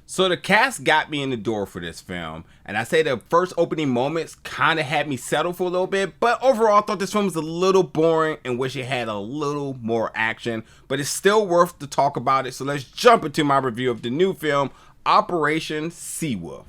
So the cast got me in the door for this film, and I say the first opening moments kind of had me settle for a little bit, but overall I thought this film was a little boring and wish it had a little more action, but it's still worth to talk about it. So let's jump into my review of the new film, Operation Seawolf.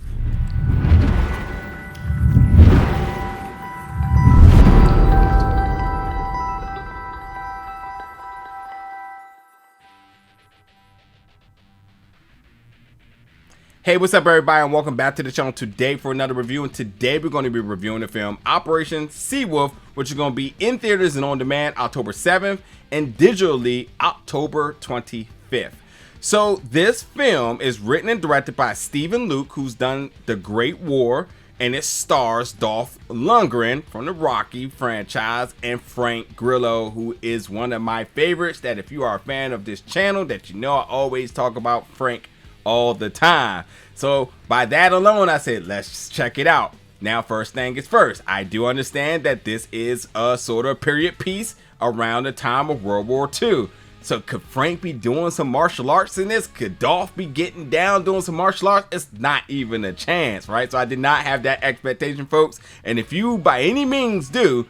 Hey, what's up everybody, and welcome back to the channel today for another review. And today we're going to be reviewing the film Operation Seawolf, which is going to be in theaters and on demand October 7th and digitally October 25th. So this film is written and directed by Stephen Luke, who's done The Great War, and it stars Dolph Lundgren from the Rocky franchise and Frank Grillo, who is one of my favorites. That if you are a fan of this channel, that you know I always talk about Frank all the time. So by that alone, I said, let's check it out. Now, first thing is first, I do understand that this is a sort of period piece around the time of World War II. So could Frank be doing some martial arts in this? Could Dolph be getting down doing some martial arts? It's not even a chance, right? So I did not have that expectation, folks. And if you by any means do,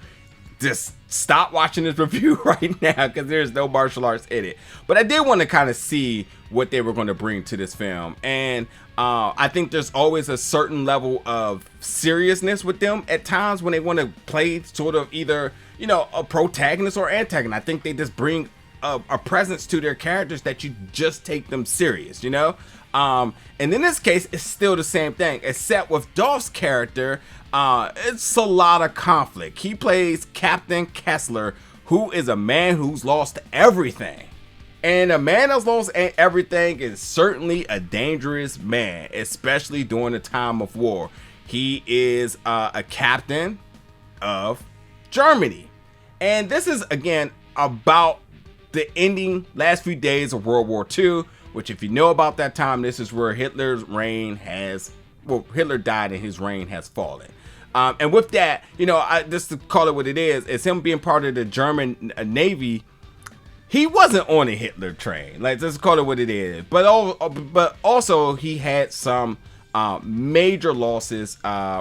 just stop watching this review right now, because there's no martial arts in it. But I did want to kind of see what they were going to bring to this film, and I think there's always a certain level of seriousness with them at times when they want to play sort of either, you know, a protagonist or antagonist. I think they just bring a presence to their characters that you just take them serious, you know. And in this case, it's still the same thing, except with Dolph's character, it's a lot of conflict. He plays Captain Kessler, who is a man who's lost everything. And a man that's lost everything is certainly a dangerous man, especially during the time of war. He is a captain of Germany. And this is, again, about the ending last few days of World War II, which, if you know about that time, this is where Hitler's reign has, well, Hitler died and his reign has fallen. And with that, you know, just to call it what it is him being part of the German Navy. He wasn't on a Hitler train. Like, just call it what it is. But also he had some major losses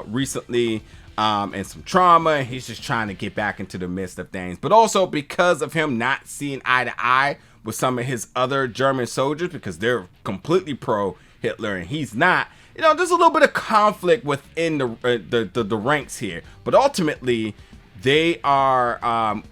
recently, and some trauma. And he's just trying to get back into the midst of things. But also because of him not seeing eye to eye with some of his other German soldiers, because they're completely pro Hitler and he's not. You know, there's a little bit of conflict within the ranks here. But ultimately, they are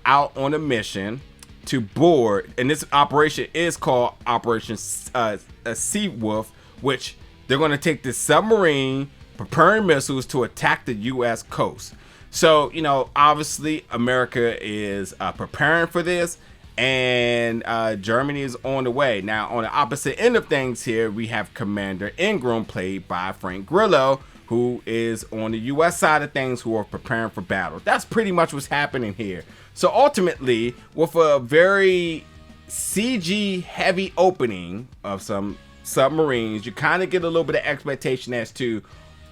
out on a mission to board, and this operation is called Operation Seawolf, which they're going to take this submarine, preparing missiles to attack the U.S. coast. So, you know, obviously America is preparing for this, and Germany is on the way. Now, on the opposite end of things here, we have Commander Ingram, played by Frank Grillo, who is on the U.S. side of things, who are preparing for battle. That's pretty much what's happening here. So ultimately, with a very CG heavy opening of some submarines, you kind of get a little bit of expectation as to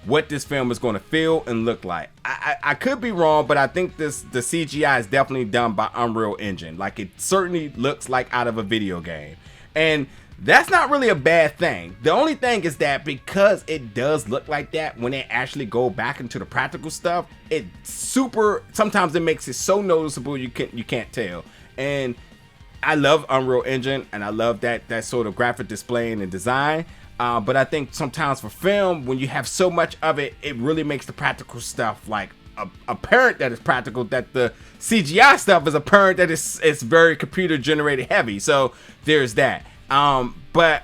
what this film is going to feel and look like. I could be wrong, but I think the CGI is definitely done by Unreal Engine. Like, it certainly looks like out of a video game. And that's not really a bad thing. The only thing is that because it does look like that, when they actually go back into the practical stuff, sometimes it makes it so noticeable you can't tell. And I love Unreal Engine, and I love that sort of graphic display and design. But I think sometimes for film, when you have so much of it, it really makes the practical stuff like apparent that it's practical, that the CGI stuff is apparent that it's very computer generated heavy. So there's that. But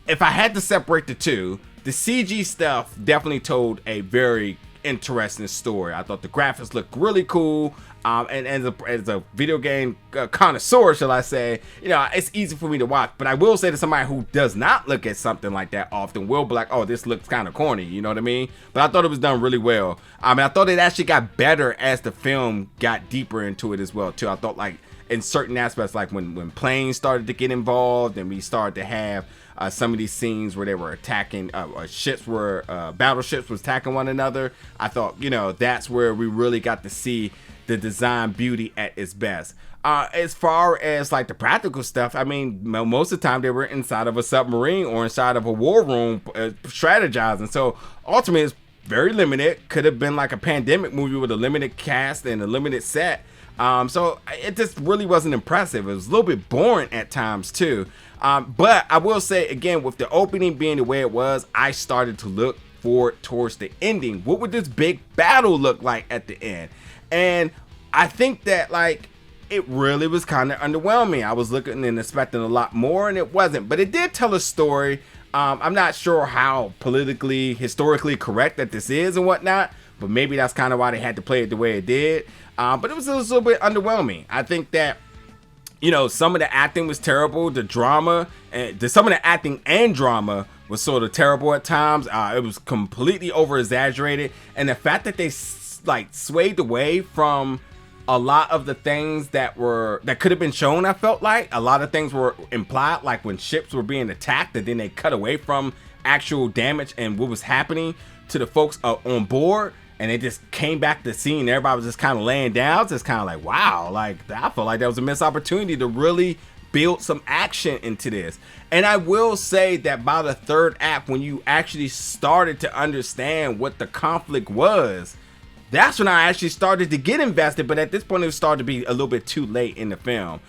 if I had to separate the two, the CG stuff definitely told a very interesting story. I thought the graphics looked really cool. And as a video game connoisseur, shall I say, you know, it's easy for me to watch. But I will say to somebody who does not look at something like that often, will be like, oh, this looks kind of corny, you know what I mean? But I thought it was done really well. I mean, I thought it actually got better as the film got deeper into it as well, too. I thought, like, in certain aspects, like when planes started to get involved and we started to have some of these scenes where they were attacking battleships was attacking one another, I thought, you know, that's where we really got to see the design beauty at its best. As far as like the practical stuff, I mean, most of the time they were inside of a submarine or inside of a war room strategizing. So ultimately, it's very limited. Could have been like a pandemic movie with a limited cast and a limited set. So it just really wasn't impressive. It was a little bit boring at times too. But I will say again, with the opening being the way it was, I started to look forward towards the ending. What would this big battle look like at the end? And I think that like it really was kind of underwhelming. I was looking and expecting a lot more, and it wasn't. But it did tell a story. I'm not sure how politically, historically correct that this is and whatnot, but maybe that's kind of why they had to play it the way it did. But it was a little bit underwhelming. I think that, you know, some of the acting was terrible. The drama, some of the acting and drama was sort of terrible at times. It was completely over exaggerated, and the fact that they like swayed away from a lot of the things that could have been shown. I felt like a lot of things were implied, like when ships were being attacked, and then they cut away from actual damage and what was happening to the folks on board, and they just came back to the scene. Everybody was just kind of laying down. It's just kind of like, wow, like I felt like that was a missed opportunity to really build some action into this. And I will say that by the third act, when you actually started to understand what the conflict was, that's when I actually started to get invested. But at this point, it started to be a little bit too late in the film,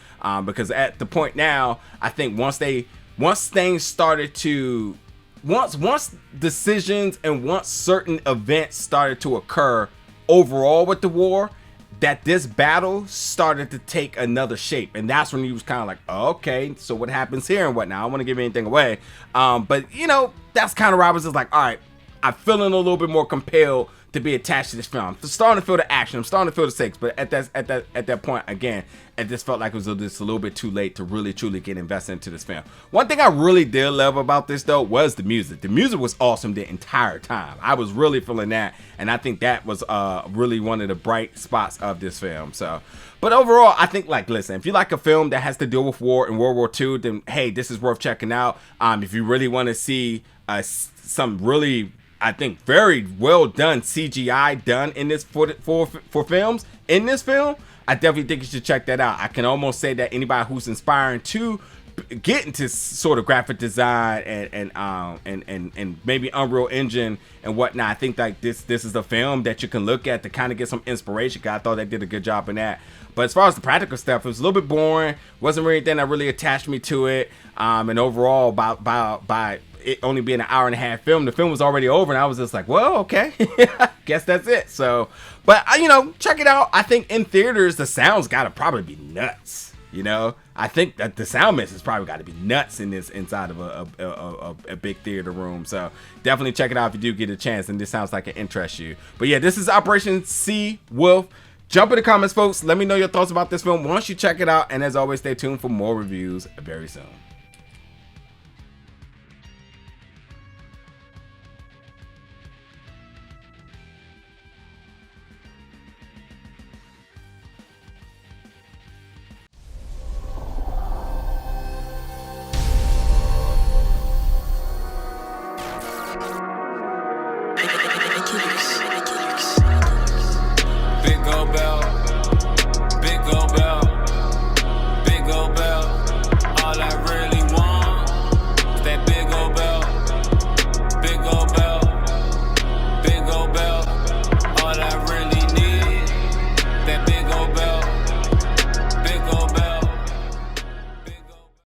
because at the point now, I think once things started to, once decisions and once certain events started to occur overall with the war, that this battle started to take another shape. And that's when you was kind of like, oh, okay, so what happens here and whatnot. I don't want to give anything away, but you know, that's kind of where I was just like, all right, I'm feeling a little bit more compelled to be attached to this film. I'm starting to feel the action. I'm starting to feel the stakes. But at that point, again, it just felt like it was just a little bit too late to really truly get invested into this film. One thing I really did love about this though was the music. The music was awesome the entire time. I was really feeling that, and I think that was really one of the bright spots of this film. So, but overall, I think, like, listen, if you like a film that has to deal with war in World War II, then hey, this is worth checking out. If you really want to see some really, I think, very well done CGI done in this for films in this film, I definitely think you should check that out. I can almost say that anybody who's inspiring to get into sort of graphic design and maybe Unreal Engine and whatnot, I think like this is a film that you can look at to kind of get some inspiration. I thought they did a good job in that. But as far as the practical stuff, it was a little bit boring. Wasn't really anything that really attached me to it. And overall, by it only being an hour and a half film, the film was already over, and I was just like, well, okay, guess that's it. So, but you know, check it out. I think in theaters the sound's gotta probably be nuts. You know, I think that the sound mix has probably got to be nuts in this inside of a big theater room. So definitely check it out if you do get a chance, and this sounds like it interests you. But yeah, this is Operation Seawolf. Jump in the comments, folks. Let me know your thoughts about this film once you check it out, and as always, stay tuned for more reviews very soon.